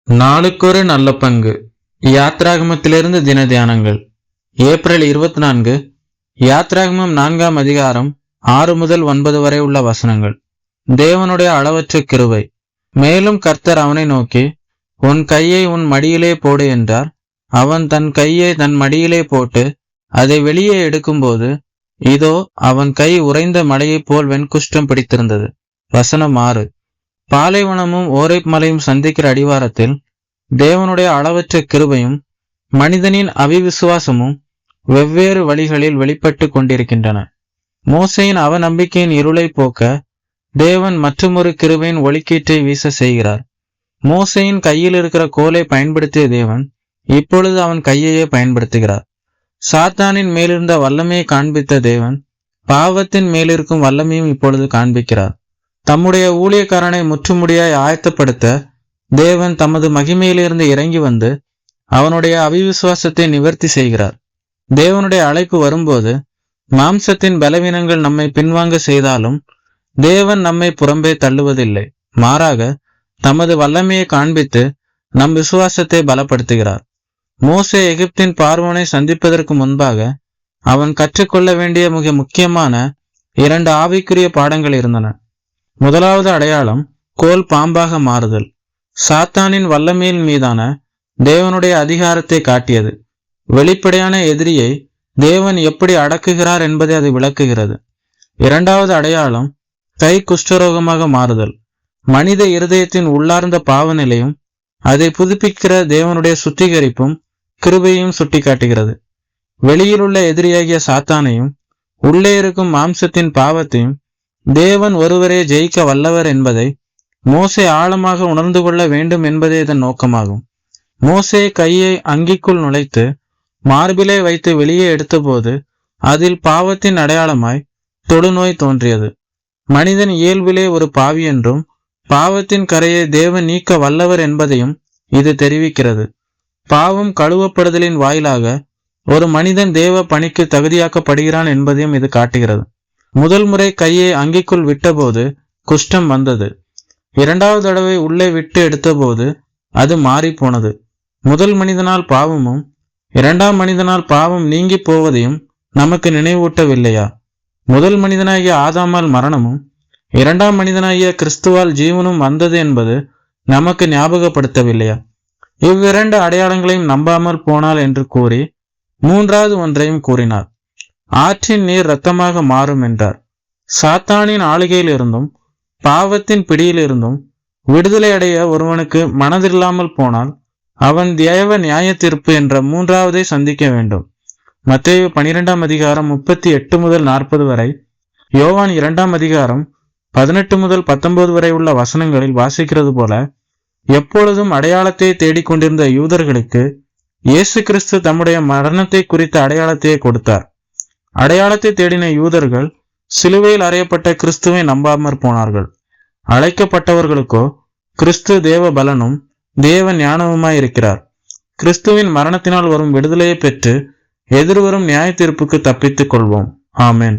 நாளுக்கொரு நல்ல பங்கு. யாத்ராகமத்திலிருந்து தின தியானங்கள். ஏப்ரல் 24. யாத்ராகமம் 4ஆம் அதிகாரம் 6 முதல் 9 வரை உள்ள வசனங்கள். தேவனுடைய அளவற்ற கிருபை. மேலும் கர்த்தர் அவனை நோக்கி, உன் கையை உன் மடியிலே போடு என்றார். அவன் தன் கையை தன் மடியிலே போட்டு அதை வெளியே எடுக்கும்போது, இதோ அவன் கை உறைந்த மலையைப் போல் வெண்குஷ்டம் பிடித்திருந்தது. வசனம் 6. பாலைவனமும் ஓரேப் மலையும் சந்திக்கிற அடிவாரத்தில் தேவனுடைய அளவற்ற கிருபையும் மனிதனின் அவிவிசுவாசமும் வெவ்வேறு வழிகளில் வெளிப்பட்டு கொண்டிருக்கின்றன. மோசேயின் அவநம்பிக்கையின் இருளை போக்க தேவன் மற்றுமொரு கிருபையின் ஒளிக்கீற்றை வீச செய்கிறார். மோசேயின் கையில் இருக்கிற கோலை பயன்படுத்திய தேவன் இப்பொழுது அவன் கையையே பயன்படுத்துகிறார். சாத்தானின் மேலிருந்த வல்லமையை காண்பித்த தேவன் பாவத்தின் மேலிருக்கும் வல்லமையும் இப்பொழுது காண்பிக்கிறார். தம்முடைய ஊழியக்காரனை முற்றுமுடியாய் ஆயத்தப்படுத்த தேவன் தமது மகிமையிலிருந்து இறங்கி வந்து அவனுடைய அவிவிசுவாசத்தை நிவர்த்தி செய்கிறார். தேவனுடைய அழைப்பு வரும்போது மாம்சத்தின் பலவீனங்கள் நம்மை பின்வாங்க செய்தாலும் தேவன் நம்மை புறம்பே தள்ளுவதில்லை. மாறாக தமது வல்லமையை காண்பித்து நம் விசுவாசத்தை பலப்படுத்துகிறார். மோசே எகிப்தின் பார்வோனை சந்திப்பதற்கு முன்பாக அவன் கற்றுக்கொள்ள வேண்டிய மிக முக்கியமான 2 ஆவிக்குரிய பாடங்கள் இருந்தன. முதலாவது அடையாளம் கோல் பாம்பாக மாறுதல். சாத்தானின் வல்லமையின் மீதான தேவனுடைய அதிகாரத்தை காட்டியது. வெளிப்படையான எதிரியை தேவன் எப்படி அடக்குகிறார் என்பதை அது விளக்குகிறது. இரண்டாவது அடையாளம் கை குஷ்டரோகமாக மாறுதல். மனித இருதயத்தின் உள்ளார்ந்த பாவநிலையும் அதை புதுப்பிக்கிற தேவனுடைய சுத்திகரிப்பும் கிருபையும் சுட்டி காட்டுகிறது. வெளியில் உள்ள எதிரியாகிய சாத்தானையும் உள்ளே இருக்கும் மாம்சத்தின் பாவத்தையும் தேவன் ஒருவரே ஜெயிக்க வல்லவர் என்பதை மோசே ஆழமாக உணர்ந்து கொள்ள வேண்டும் என்பதே இதன் நோக்கமாகும். மோசே கையை அங்கிக்குள் நுழைத்து மார்பிலே வைத்து வெளியே எடுத்தபோது அதில் பாவத்தின் அடையாளமாய் தொடுநோய் தோன்றியது. மனிதன் இயல்பிலே ஒரு பாவி என்றும் பாவத்தின் கரையை தேவன் நீக்க வல்லவர் என்பதையும் இது தெரிவிக்கிறது. பாவம் கழுவப்படுதலின் வாயிலாக ஒரு மனிதன் தேவ பணிக்கு தகுதியாக்கப்படுகிறான் என்பதையும் இது காட்டுகிறது. முதல் முறை கையை அங்கிக்குள் விட்டபோது குஷ்டம் வந்தது. இரண்டாவது தடவை உள்ளே விட்டு எடுத்தபோது அது மாறி போனது. முதல் மனிதனால் பாவமும் 2ஆம் மனிதனால் பாவம் நீங்கி போவதையும் நமக்கு நினைவூட்டவில்லையா? முதல் மனிதனாகிய ஆதாமால் மரணமும் 2ஆம் மனிதனாகிய கிறிஸ்துவால் ஜீவனும் வந்தது என்பது நமக்கு ஞாபகப்படுத்தவில்லையா? இவ்விரண்டு அடையாளங்களையும் நம்பாமல் போனால் என்று கூறி 3வது ஒன்றையும் கூறினார். ஆற்றின் நீர் இரத்தமாக மாறும் என்றார். சாத்தானின் ஆளுகையில் இருந்தும் பாவத்தின் பிடியிலிருந்தும் விடுதலை அடைய ஒருவனுக்கு மனதில்லாமல் போனால் அவன் தேவ நியாய தீர்ப்பு என்ற 3வதை சந்திக்க வேண்டும். மத்தேயு 12ஆம் அதிகாரம் 38 முதல் 40 வரை, யோவான் 2ஆம் அதிகாரம் 18 முதல் 19 வரை உள்ள வசனங்களில் வாசிக்கிறது போல எப்பொழுதும் அடையாளத்தை தேடிக்கொண்டிருந்த யூதர்களுக்கு இயேசு கிறிஸ்து தம்முடைய மரணத்தை குறித்த அடையாளத்தையே கொடுத்தார். அடையாளத்தை தேடின யூதர்கள் சிலுவையில் அறையப்பட்ட கிறிஸ்துவை நம்பாமற் போனார்கள். அழைக்கப்பட்டவர்களுக்கோ கிறிஸ்து தேவ பலனும் தேவ ஞானவுமாயிருக்கிறார். கிறிஸ்துவின் மரணத்தினால் வரும் விடுதலையை பெற்று எதிர்வரும் நியாய தீர்ப்புக்கு தப்பித்துக் கொள்வோம். ஆமென்.